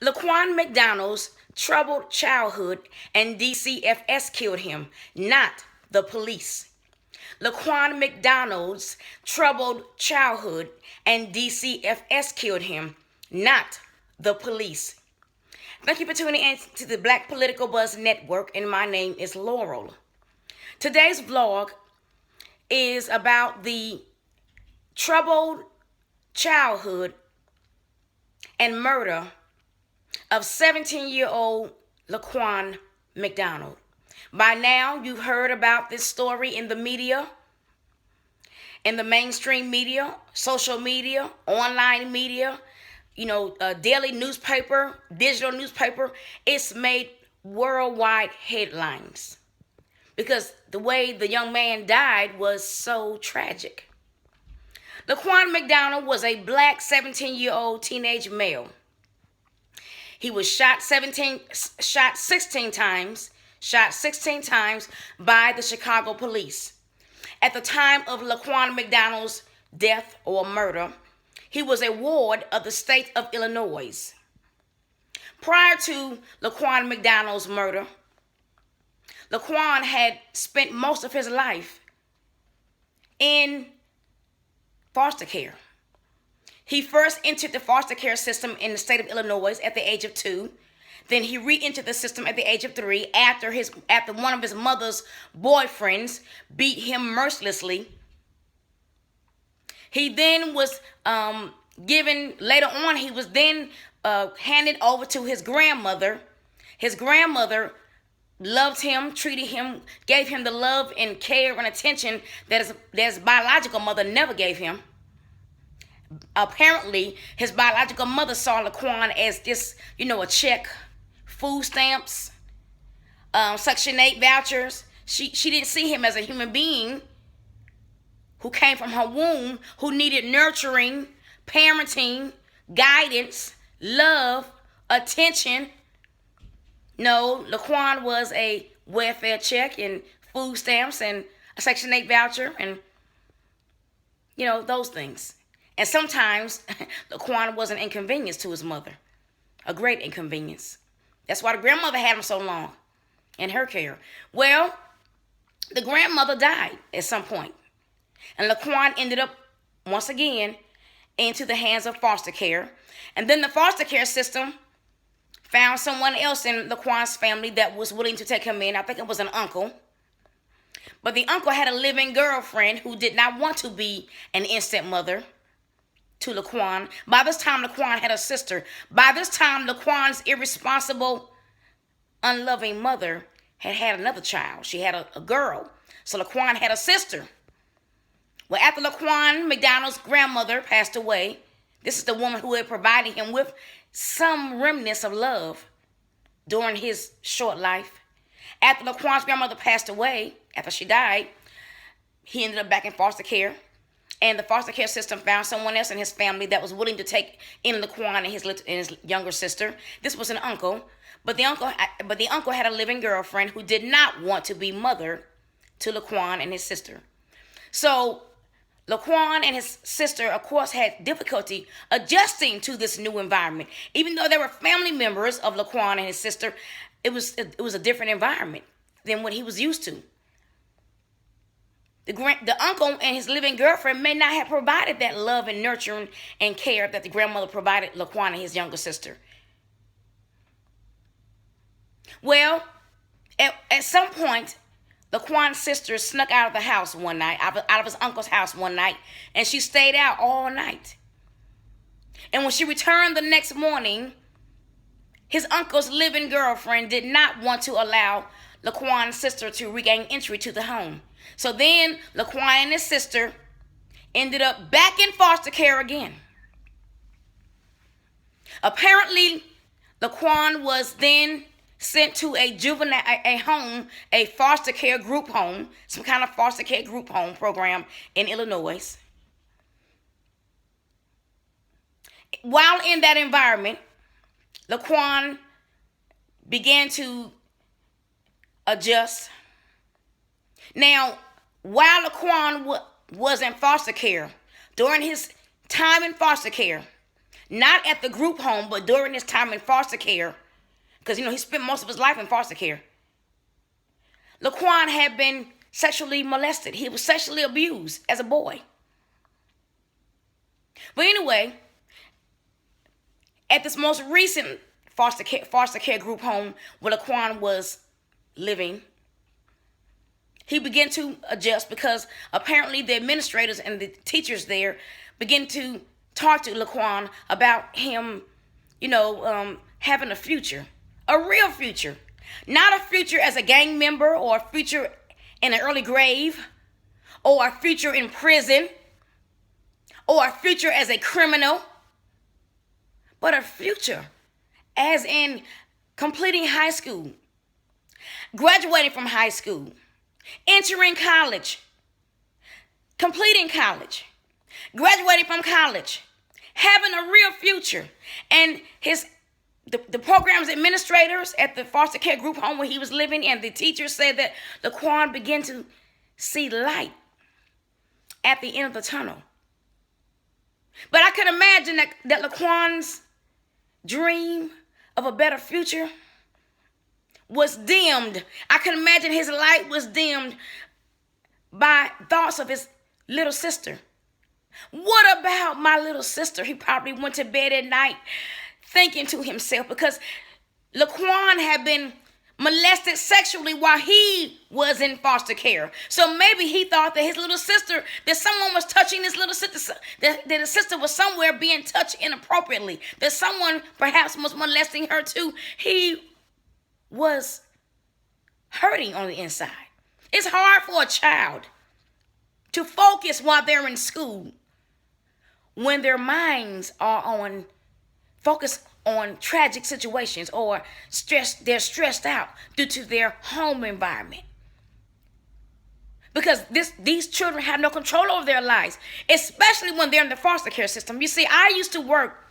Laquan McDonald's troubled childhood and Dcfs killed him, not the police. Laquan McDonald's troubled childhood and Dcfs killed him, not the police. Thank you for tuning in to the Black Political Buzz Network, and my name is Laurel. Today's vlog is about the troubled childhood and murder of 17-year-old Laquan McDonald. By now, you've heard about this story in the media, in the mainstream media, social media, online media, daily newspaper, digital newspaper. It's made worldwide headlines because the way the young man died was so tragic. Laquan McDonald was a black 17-year-old teenage male. He was shot 16 times by the Chicago police. At the time of Laquan McDonald's death or murder, he was a ward of the state of Illinois. Prior to Laquan McDonald's murder, Laquan had spent most of his life in foster care. He first entered the foster care system in the state of Illinois at the age of 2. Then he re-entered the system at the age of 3 after one of his mother's boyfriends beat him mercilessly. He then was later on, he was then handed over to his grandmother. His grandmother loved him, treated him, gave him the love and care and attention that his biological mother never gave him. Apparently, his biological mother saw Laquan as just, a check, food stamps, Section 8 vouchers. She didn't see him as a human being who came from her womb, who needed nurturing, parenting, guidance, love, attention. No, Laquan was a welfare check and food stamps and a Section 8 voucher and, those things. And sometimes Laquan was an inconvenience to his mother, a great inconvenience. That's why the grandmother had him so long in her care. Well, the grandmother died at some point, and Laquan ended up, once again, into the hands of foster care. And then the foster care system found someone else in Laquan's family that was willing to take him in. I think it was an uncle. But the uncle had a living girlfriend who did not want to be an instant mother to Laquan. By this time, Laquan had a sister. By this time, Laquan's irresponsible, unloving mother had another child. She had a girl. So Laquan had a sister. Well, after Laquan McDonald's grandmother passed away, this is the woman who had provided him with some remnants of love during his short life. After Laquan's grandmother passed away, after she died, he ended up back in foster care. And the foster care system found someone else in his family that was willing to take in Laquan and his younger sister. This was an uncle, but the uncle had a living girlfriend who did not want to be mother to Laquan and his sister. So Laquan and his sister, of course, had difficulty adjusting to this new environment. Even though they were family members of Laquan and his sister, it was a different environment than what he was used to. The uncle and his living girlfriend may not have provided that love and nurturing and care that the grandmother provided Laquan and his younger sister. Well, at some point, Laquan's sister snuck out of the house one night, out of his uncle's house one night, and she stayed out all night. And when she returned the next morning, his uncle's living girlfriend did not want to allow Laquan's sister to regain entry to the home. So then Laquan and his sister ended up back in foster care again. Apparently, Laquan was then sent to a foster care group home, some kind of foster care group home program in Illinois. While in that environment, Laquan began to adjust. Now, while Laquan was in foster care, during his time in foster care, not at the group home, but during his time in foster care, because, he spent most of his life in foster care. Laquan had been sexually molested. He was sexually abused as a boy. But anyway, at this most recent foster care group home where Laquan was living, he began to adjust because apparently the administrators and the teachers there began to talk to Laquan about him, having a future, a real future. Not a future as a gang member or a future in an early grave or a future in prison or a future as a criminal, but a future as in completing high school, graduating from high school, entering college, completing college, graduating from college, having a real future. And the program's administrators at the foster care group home where he was living and the teachers said that Laquan began to see light at the end of the tunnel. But I could imagine that Laquan's dream of a better future was dimmed. I could imagine his light was dimmed by thoughts of his little sister. What about my little sister? He probably went to bed at night thinking to himself, because Laquan had been molested sexually while he was in foster care. So maybe he thought that his little sister, that someone was touching his little sister, that his sister was somewhere being touched inappropriately, that someone perhaps was molesting her too. He was hurting on the inside. It's hard for a child to focus while they're in school when their minds are focused on tragic situations or they're stressed out due to their home environment. Because these children have no control over their lives, especially when they're in the foster care system. You see, I used to work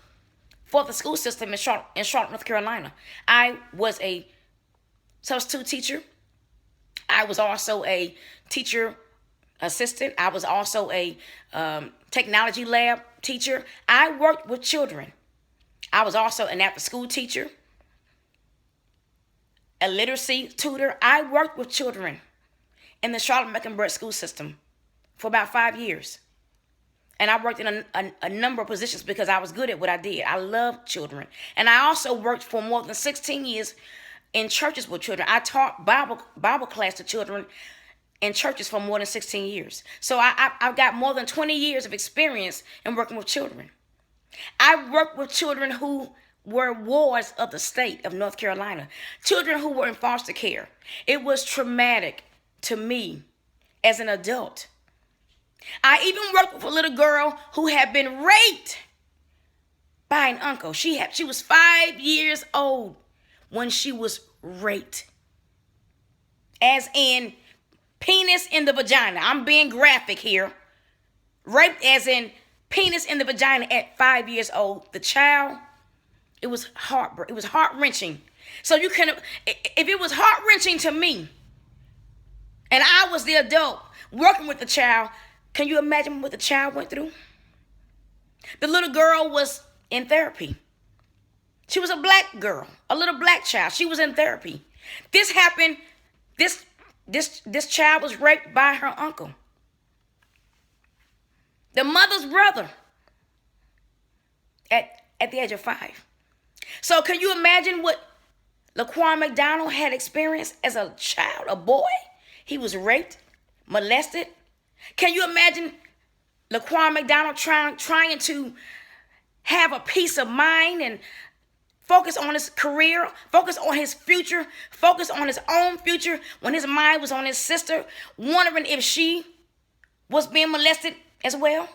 for the school system in Charlotte, North Carolina. I was a substitute teacher. I was also a teacher assistant. I was also a technology lab teacher. I worked with children. I was also an after-school teacher, a literacy tutor. I worked with children in the Charlotte-Mecklenburg school system for about 5 years. And I worked in a number of positions because I was good at what I did. I loved children. And I also worked for more than 16 years in churches with children. I taught Bible class to children in churches for more than 16 years. So I've got more than 20 years of experience in working with children. I worked with children who were wards of the state of North Carolina, children who were in foster care. It was traumatic to me as an adult. I even worked with a little girl who had been raped by an uncle. She was 5 years old when she was raped. As in penis in the vagina. I'm being graphic here. Raped as in penis in the vagina at 5 years old. The child, it was heart-wrenching. So you can, if it was heart-wrenching to me, and I was the adult working with the child, can you imagine what the child went through? The little girl was in therapy. She was a black girl, a little black child. She was in therapy. This happened, this child was raped by her uncle, the mother's brother, at the age of 5. So can you imagine what Laquan McDonald had experienced as a child, a boy? He was raped, molested. Can you imagine Laquan McDonald trying to have a peace of mind and focus on his career, focus on his future, focus on his own future when his mind was on his sister, wondering if she was being molested as well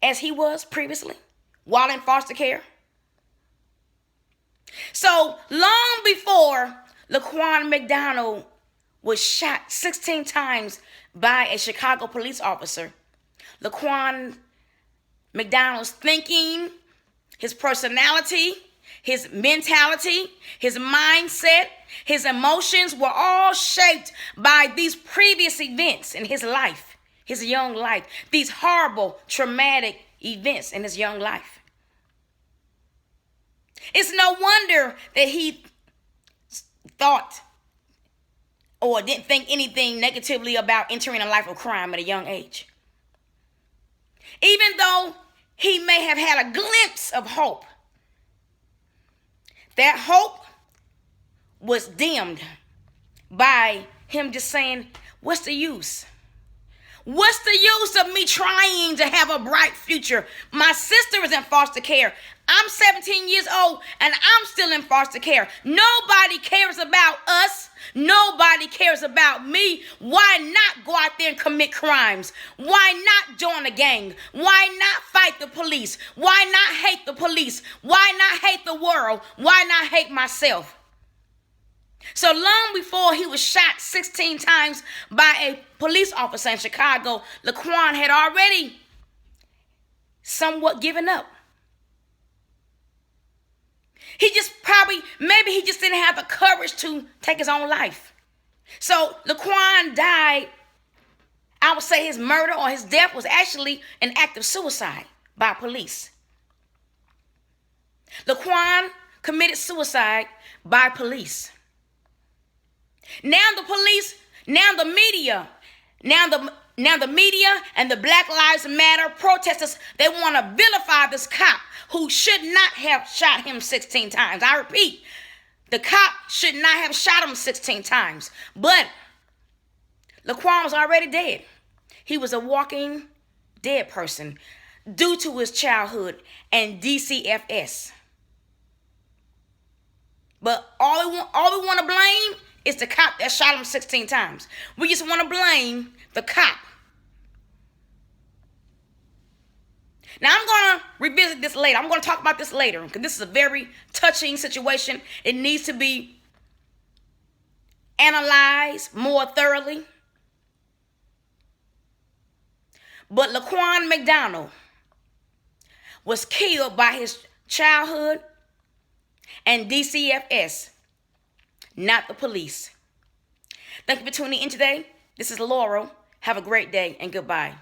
as he was previously while in foster care? So long before Laquan McDonald was shot 16 times by a Chicago police officer, Laquan McDonald's thinking, his personality, his mentality, his mindset, his emotions were all shaped by these previous events in his life, his young life, these horrible, traumatic events in his young life. It's no wonder that he thought or didn't think anything negatively about entering a life of crime at a young age. Even though he may have had a glimpse of hope, that hope was dimmed by him just saying, what's the use? What's the use of me trying to have a bright future? My sister is in foster care. I'm 17 years old and I'm still in foster care. Nobody cares about us. Nobody cares about me. Why not go out there and commit crimes? Why not join a gang? Why not fight the police? Why not hate the police? Why not hate the world? Why not hate myself? So long before he was shot 16 times by a police officer in Chicago, Laquan had already somewhat given up. He just maybe he just didn't have the courage to take his own life. So Laquan died. I would say his murder or his death was actually an act of suicide by police. Laquan committed suicide by police. Now the media and the Black Lives Matter protesters, they want to vilify this cop who should not have shot him 16 times. I repeat, the cop should not have shot him 16 times. But Laquan was already dead. He was a walking dead person due to his childhood and Dcfs. But all we want to blame is the cop that shot him 16 times. We just want to blame the cop. Now, I'm going to revisit this later. I'm going to talk about this later because this is a very touching situation. It needs to be analyzed more thoroughly. But Laquan McDonald was killed by his childhood and Dcfs, not the police. Thank you for tuning in today. This is Laurel. Have a great day and goodbye.